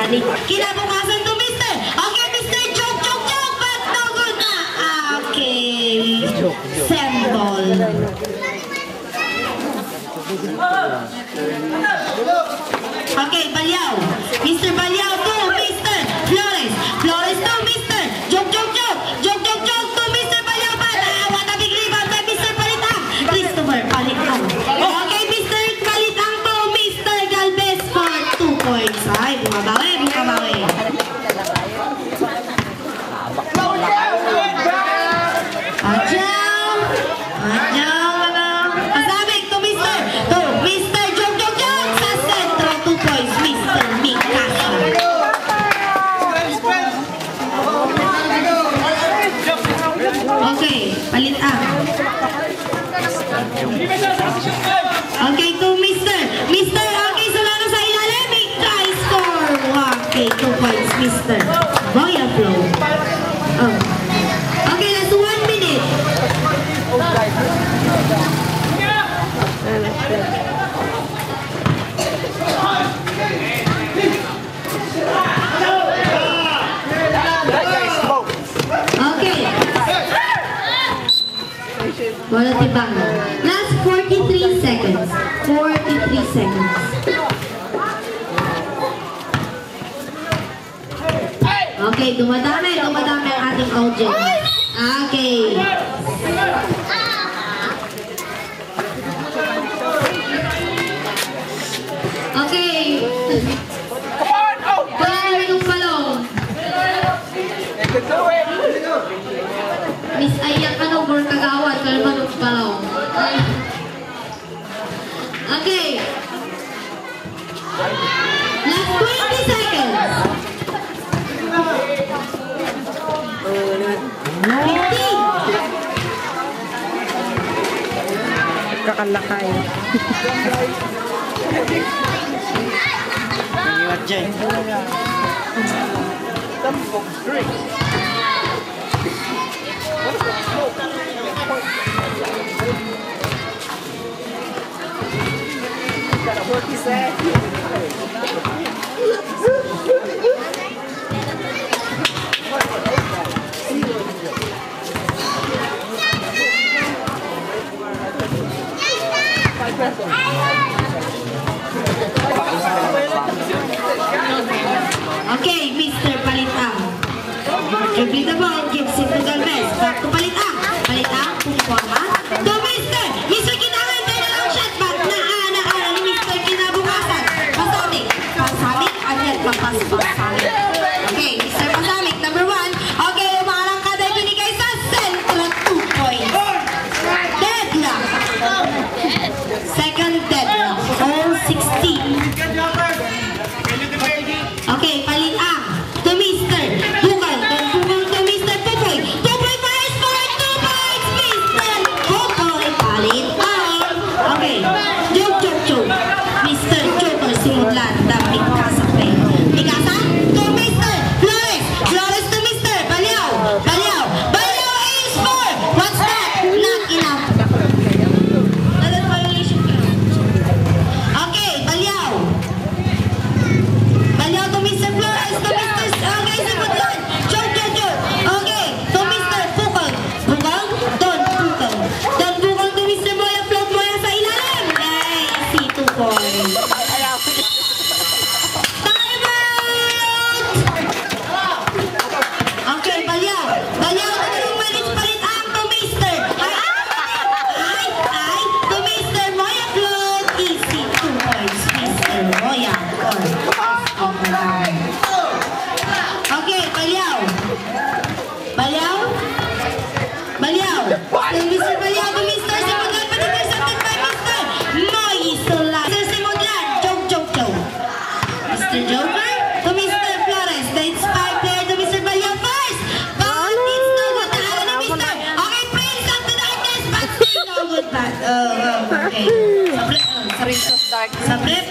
Panik. Kinabukasan to, Mr. Okay, Mr. Joke, but no good na. Okay. Sembol. Okay, Balyaw. Mr. Balyaw to, Mr. Flores. Flores to, Mr. Joke to Mr. Balyaw pa. What a big rebound by Mr. Palitang. Christopher Palitang. Okay, Mr. Palitang to, Mr. Galvez for 2 points. Ay, bumabawi. Okay, to Mr. Okay, Solano sa ilalim. Try score. Okay, 2 points, Mr. Boya Flow. Okay, that's 1 minute. Okay. Bola tibang. Last 43 seconds. 43 seconds. Okay, dumadami ang ating audience. Okay. Okay. Palong yung palong. Miss Ayak over kagawad, kalmanong palong. Okay. Last 20 seconds. 50. Kakalakay. Iwat dyan. Tampok drink. What he said. Okay, Mr. Palitang. Dribble the ball, gives it to Galvez. Back to Palitang. Palitang, pumporma. To Mr. Kinawin, tayo na lang shot back. Naana ni Mr. Kinabukasan. Pasamik, agad pasamik. Okay, Mr. Pasamik, number 1. Okay, umarang ka dahil binigay sa sentro, 2 points. Deadlock. Second deadlock. All 16. Okay, Palitang. To Mr. Bukal. To Mr. Pupoy. Pupoy fires for 2 points. Mr. Pupoy. Palitang. Okay. Joke. Mr. Joker Simudlan. Dapat Mikasa. Mikasa. To Mr. Flores. Flores to Mr. Balyaw. Balyaw is for. What's that? Not enough. That violation. Okay, Balyaw. Balyaw to Mr. Flores. To Mr. Okay, Simudlan. Joke. Okay, to Mr. Bukal. Don Bukal to Mr. Boya. Float Boya sa ilalim. Ay, si 2 points. Okay, Balyaw na dalawang minutes Palitang to Mr. To Mr. Moya Float. Easy 2 points, Mr. Moya. Okay, Balyaw. To Mr. Balyaw to Mr. Simudlan. But intercepted by Mr. Moisola. Mr. Simudlan. Joke. Mr. Joker to Mr. Flores. The inspired player to Mr. Balyaw first. But it's no good. Naalan ni Mr. Okay, Prince of the Darkness. But still no good. Okay. Prince of Darkness. Sa prep